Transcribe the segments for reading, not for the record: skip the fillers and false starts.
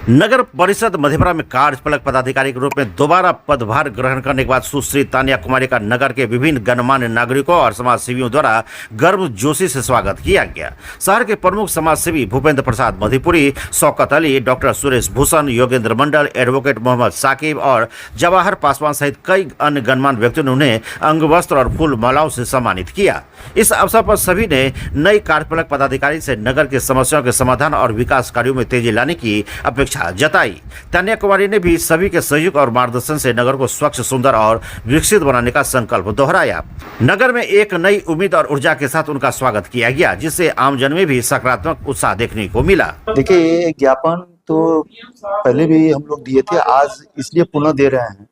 नगर परिषद मधेपुरा में कार्यपालक पदाधिकारी के रूप में दोबारा पदभार ग्रहण करने के बाद सुश्री तानिया कुमारी का नगर के विभिन्न गणमान्य नागरिकों और समाज सेवियों द्वारा गर्मजोशी से स्वागत किया गया। शहर के प्रमुख समाज सेवी भूपेंद्र प्रसाद मधेपुरी, शौकत अली, डॉक्टर सुरेश भूषण, योगेंद्र मंडल, एडवोकेट मोहम्मद साकिब और जवाहर पासवान सहित कई अन्य गणमान्य व्यक्तियों ने उन्हें अंगवस्त्र और फूल मालाओं से सम्मानित किया। इस अवसर पर सभी ने नई कार्यपालक पदाधिकारी से नगर की समस्याओं के समाधान और विकास कार्यों में तेजी लाने की अपेक्षा जताई। तानिया कुमारी ने भी सभी के सहयोग और मार्गदर्शन से नगर को स्वच्छ, सुंदर और विकसित बनाने का संकल्प दोहराया। नगर में एक नई उम्मीद और ऊर्जा के साथ उनका स्वागत किया गया, जिससे आमजन में भी सकारात्मक उत्साह देखने को मिला। देखिए, ये ज्ञापन तो पहले भी हम लोग दिए थे, आज इसलिए पुनः दे रहे हैं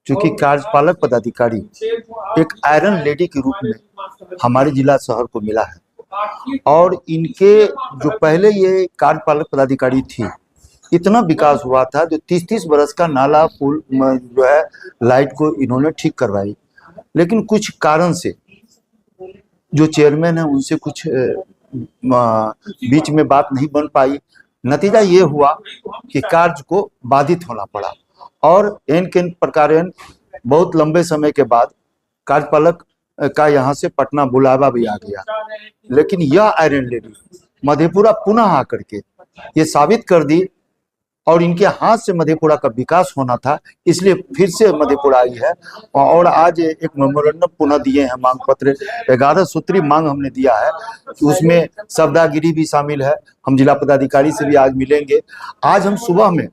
क्योंकि कार्यपालक पदाधिकारी एक आयरन लेडी के रूप में हमारे जिला शहर को मिला है और इनके जो पहले ये कार्यपालक पदाधिकारी थी, इतना विकास हुआ था जो 30-30 बरस का नाला पुल जो है लाइट को इन्होंने ठीक करवाई, लेकिन कुछ कारण से जो चेयरमैन है उनसे कुछ बीच में बात नहीं बन पाई। नतीजा ये हुआ कि कार्य को बाधित होना पड़ा और एन के प्रकार बहुत लंबे समय के बाद कार्यपालक का यहाँ से पटना बुलावा भी आ गया, लेकिन यह आयरन लेडी मधेपुरा पुनः आकर के ये साबित कर दी और इनके हाथ से मधेपुरा का विकास होना था, इसलिए फिर से मधेपुरा आई है। और आज एक मेमोरेंडम पुनः दिए हैं, मांग पत्र 11 सूत्री मांग हमने दिया है, उसमें सवदागिरी भी शामिल है। हम जिला पदाधिकारी से भी आज मिलेंगे। आज हम सुबह में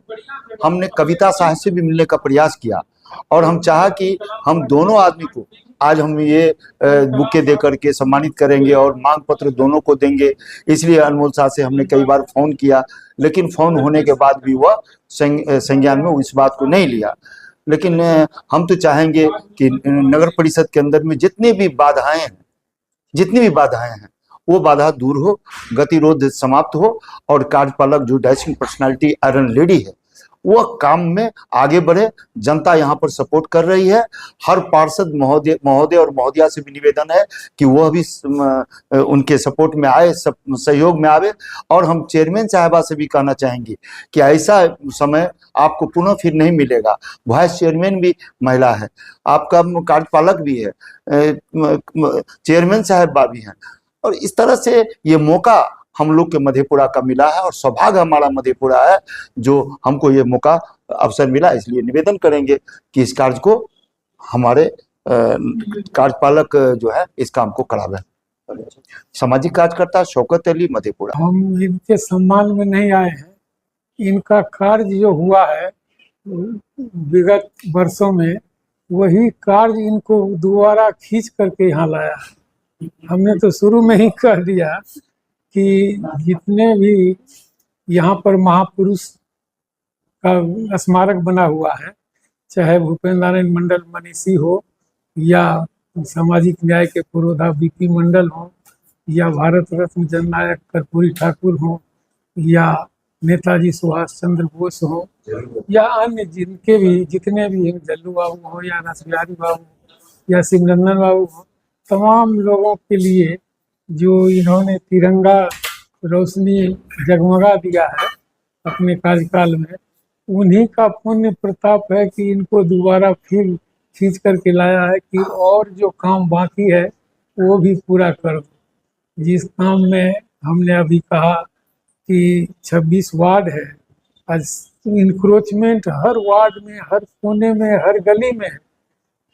हमने कविता साहब से भी मिलने का प्रयास किया और हम चाहा कि हम दोनों आदमी को आज हम ये बुके दे करके सम्मानित करेंगे और मांग पत्र दोनों को देंगे। इसलिए अनमोल शाह से हमने कई बार फोन किया, लेकिन फोन होने के बाद भी वह संज्ञान में इस बात को नहीं लिया। लेकिन हम तो चाहेंगे कि नगर परिषद के अंदर में जितनी भी बाधाएं हैं वो बाधा दूर हो, गतिरोध समाप्त हो और कार्यपालक जो डैशिंग पर्सनालिटी आयरन लेडी है वह काम में आगे बढ़े। जनता यहाँ पर सपोर्ट कर रही है। हर पार्षद महोदय और महोदया से भी निवेदन है कि वह भी उनके सपोर्ट में आए, सहयोग में आवे। और हम चेयरमैन साहिबा से भी कहना चाहेंगे कि ऐसा समय आपको पुनः फिर नहीं मिलेगा। वाइस चेयरमैन भी महिला है, आपका कार्यपालक भी है, चेयरमैन साहिबा भी हैं और इस तरह से ये मौका हम लोग के मधेपुरा का मिला है और सौभाग्य हमारा मधेपुरा है जो हमको ये मौका अवसर मिला। इसलिए निवेदन करेंगे कि इस कार्य को हमारे कार्यपालक जो है इस काम को करावे। सामाजिक कार्यकर्ता शौकत अली, मधेपुरा। हम इनके सम्मान में नहीं आए हैं, इनका कार्य जो हुआ है विगत वर्षों में वही कार्य इनको दोबारा खींच करके यहाँ लाया है। हमने तो शुरू में ही कह दिया कि जितने भी यहाँ पर महापुरुष का स्मारक बना हुआ है, चाहे भूपेंद्र नारायण मंडल मनीषी हो या सामाजिक न्याय के पुरोधा बीपी मंडल हो या भारत रत्न जननायक कर्पूरी ठाकुर हो या नेताजी सुभाष चंद्र बोस हो या अन्य जितने भी जल्लू बाबू हो या रसबिहारी बाबू या सिमरंजन बाबू हो, तमाम लोगों के लिए जो इन्होंने तिरंगा रोशनी जगमगा दिया है अपने कार्यकाल में, उन्हीं का पुण्य प्रताप है कि इनको दोबारा फिर खींच करके लाया है कि और जो काम बाकी है वो भी पूरा कर दो। जिस काम में हमने अभी कहा कि 26 वार्ड है, आज इंक्रोचमेंट हर वार्ड में, हर कोने में, हर गली में है,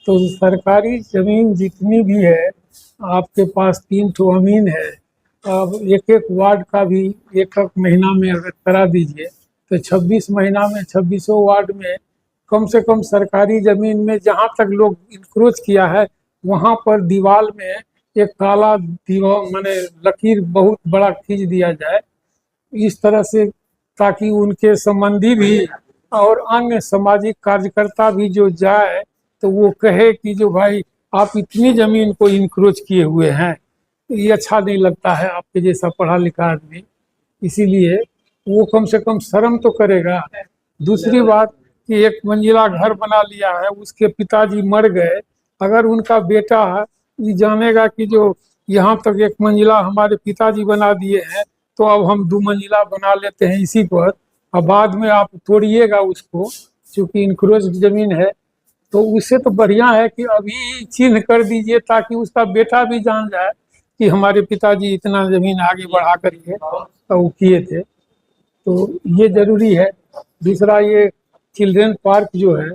तो सरकारी जमीन जितनी भी है आपके पास 3 ठो अमीन है। अब एक वार्ड का भी एक महीना में अगर करा दीजिए तो 26 महीना में 26 वार्ड में कम से कम सरकारी जमीन में जहाँ तक लोग इंक्रोच किया है वहाँ पर दीवार में एक काला दीवार माने लकीर बहुत बड़ा खींच दिया जाए, इस तरह से ताकि उनके संबंधी भी और अन्य सामाजिक कार्यकर्ता भी जो जाए तो वो कहे कि जो भाई आप इतनी जमीन को इंक्रोच किए हुए हैं, ये अच्छा नहीं लगता है आपके जैसा पढ़ा लिखा आदमी, इसीलिए वो कम से कम शर्म तो करेगा। दूसरी बात कि एक मंजिला घर बना लिया है, उसके पिताजी मर गए, अगर उनका बेटा ये जानेगा कि जो यहाँ तक एक मंजिला हमारे पिताजी बना दिए हैं तो अब हम 2 मंजिला बना लेते हैं इसी पर, और बाद में आप तोड़िएगा उसको, क्योंकि इंक्रोच जमीन है, तो उससे तो बढ़िया है कि अभी चिन्ह कर दीजिए, ताकि उसका बेटा भी जान जाए कि हमारे पिताजी इतना जमीन आगे बढ़ा करके तो वो किए थे। तो ये जरूरी है। दूसरा, ये चिल्ड्रेन पार्क जो है,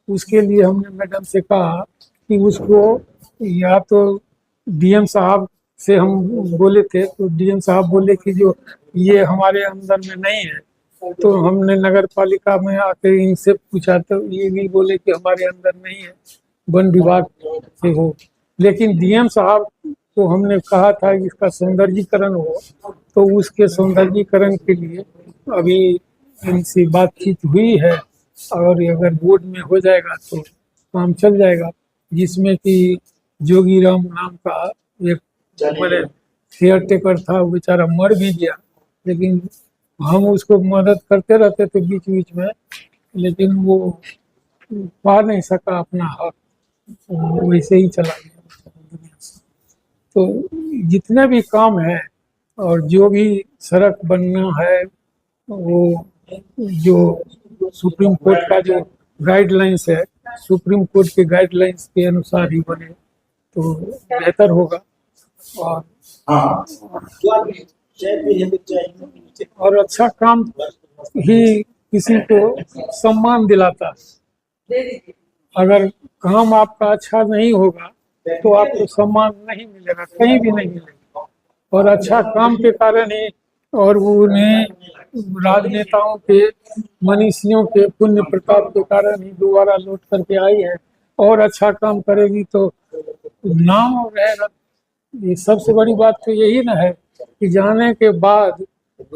उसके लिए हमने मैडम से कहा कि उसको या तो डीएम साहब से हम बोले थे, तो डीएम साहब बोले कि जो ये हमारे अंदर में नहीं है। तो हमने नगर पालिका में आकर इनसे पूछा, तो ये भी बोले कि हमारे अंदर नहीं है, वन विभाग से हो। लेकिन डीएम साहब को हमने कहा था कि इसका सौंदर्यीकरण हो, तो उसके सौंदर्यीकरण के लिए अभी इनसे बातचीत हुई है, और अगर बोर्ड में हो जाएगा तो काम चल जाएगा। जिसमें कि जोगीराम नाम का एक बड़े केयर टेकर था, वो बेचारा मर भी गया, लेकिन हम उसको मदद करते रहते थे बीच बीच में, लेकिन वो पा नहीं सका अपना हक, वैसे ही चला गया दुनिया से। तो जितने भी काम है और जो भी सड़क बनना है, वो जो सुप्रीम कोर्ट का जो गाइडलाइंस है, सुप्रीम कोर्ट के गाइडलाइंस के अनुसार ही बने तो बेहतर होगा। और अच्छा काम ही किसी को सम्मान दिलाता है। अगर काम आपका अच्छा नहीं होगा तो आपको सम्मान नहीं मिलेगा, कहीं भी नहीं मिलेगा। और अच्छा काम के कारण ही, और उन्हें राजनेताओं के, मनीषियों के पुण्य प्रताप के कारण ही दोबारा लौट करके आई है। और अच्छा काम करेगी तो नाम रहेगा। ये सबसे बड़ी बात तो यही ना है कि जाने के बाद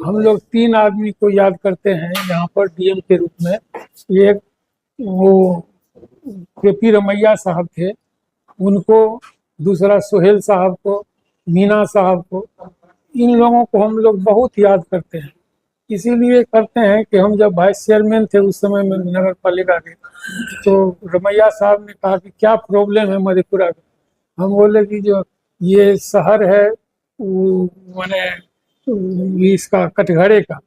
हम लोग 3 आदमी को याद करते हैं यहाँ पर डीएम के रूप में। एक वो केपी रमैया साहब थे, उनको, दूसरा सोहेल साहब को, मीना साहब को, इन लोगों को हम लोग बहुत याद करते हैं। इसीलिए करते हैं कि हम जब वाइस चेयरमैन थे उस समय में नगर पालिका के, तो रमैया साहब ने कहा कि क्या प्रॉब्लम है मधेपुरा का। हम बोले कि जो ये शहर है, वो माने इसका कटघरे का,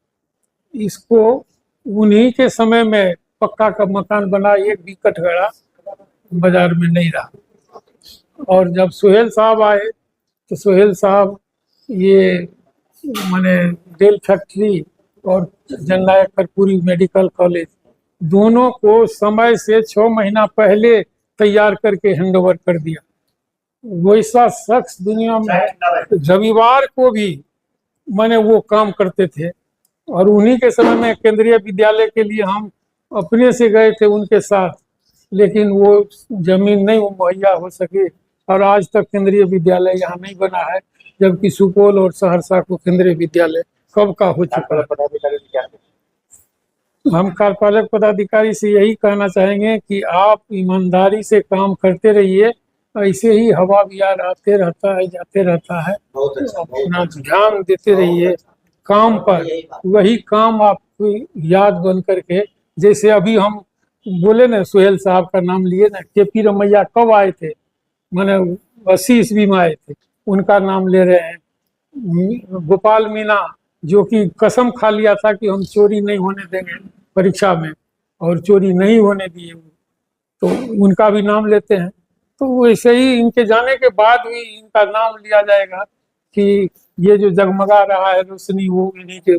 इसको उन्हीं के समय में पक्का का मकान बना, एक भी कटघरा बाजार में नहीं रहा। और जब सोहेल साहब आए तो सोहेल साहब ये माने डेल फैक्ट्री और जननायक कर्पूरी मेडिकल कॉलेज दोनों को समय से 6 महीना पहले तैयार करके हैंडओवर कर दिया। वैसा शख्स दुनिया में रविवार को भी माने वो काम करते थे। और उन्हीं के समय में केंद्रीय विद्यालय के लिए हम अपने से गए थे उनके साथ, लेकिन वो जमीन नहीं मुहैया हो सकी, और आज तक केंद्रीय विद्यालय यहाँ नहीं बना है, जबकि सुपौल और सहरसा को केंद्रीय विद्यालय कब का हो चुका है। हम कार्यपालक पदाधिकारी से यही कहना चाहेंगे कि आप ईमानदारी से काम करते रहिए, ऐसे ही हवा बिहार आते रहता है, जाते रहता है। अपना ध्यान देते रहिए काम पर, वही काम आपको याद बन करके, जैसे अभी हम बोले ना, सोहेल साहब का नाम लिए ना, केपी रमैया कब आए थे, मैंने 80 ईस्वी में आए थे, उनका नाम ले रहे हैं। गोपाल मीना, जो कि कसम खा लिया था कि हम चोरी नहीं होने देंगे परीक्षा में, और चोरी नहीं होने दिए, तो उनका भी नाम लेते हैं। तो वैसे ही इनके जाने के बाद भी इनका नाम लिया जाएगा कि ये जो जगमगा रहा है रोशनी, वो इन्हीं के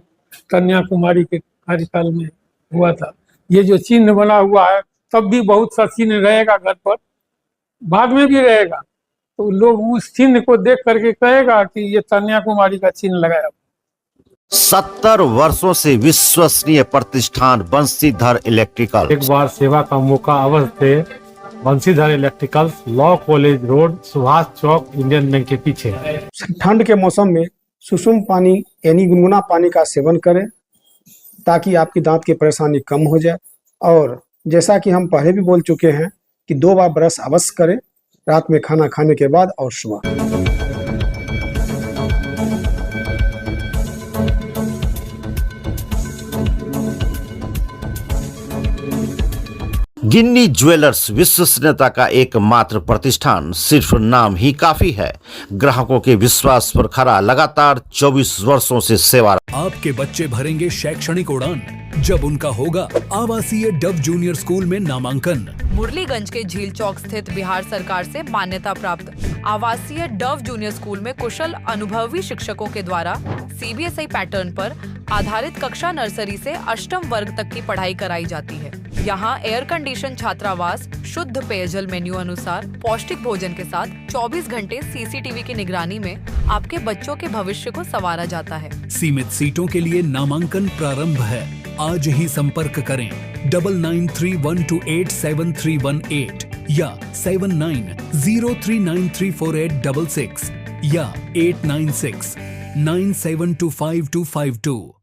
कन्याकुमारी के कार्यकाल में हुआ था। ये जो चिन्ह बना हुआ है, तब भी बहुत सा चिन्ह रहेगा घर पर, बाद में भी रहेगा, तो लोग उस चिन्ह को देख करके कहेगा कि ये कन्याकुमारी का चिन्ह लगाया। 70 वर्षों से विश्वसनीय प्रतिष्ठान बंसीधर इलेक्ट्रिकल। एक बार सेवा का मौका अवश्य दे। Bansidhar electricals, law college road, Subhash Chowk, Indian bank के पीछे। ठंड के मौसम में सुसुम पानी यानी गुनगुना पानी का सेवन करें, ताकि आपकी दांत की परेशानी कम हो जाए। और जैसा कि हम पहले भी बोल चुके हैं कि 2 बार ब्रश अवश्य करें, रात में खाना खाने के बाद और सुबह। गिन्नी ज्वेलर्स विश्वसनीयता का एकमात्र प्रतिष्ठान, सिर्फ नाम ही काफी है। ग्राहकों के विश्वास पर खरा लगातार 24 वर्षों से सेवा। आपके बच्चे भरेंगे शैक्षणिक उड़ान जब उनका होगा आवासीय डव जूनियर स्कूल में नामांकन। मुरलीगंज के झील चौक स्थित बिहार सरकार से मान्यता प्राप्त आवासीय डव जूनियर स्कूल में कुशल अनुभवी शिक्षकों के द्वारा सीबीएसई पैटर्न पर आधारित कक्षा नर्सरी से अष्टम वर्ग तक की पढ़ाई कराई जाती है। यहाँ एयर कंडीशन छात्रावास, शुद्ध पेयजल मेन्यू अनुसार पौष्टिक भोजन के साथ 24 घंटे सीसीटीवी की निगरानी में आपके बच्चों के भविष्य को संवारा जाता है। सीमित सीटों के लिए नामांकन प्रारंभ है। आज ही संपर्क करें 9931287318 या 7903934866 या 8969725252।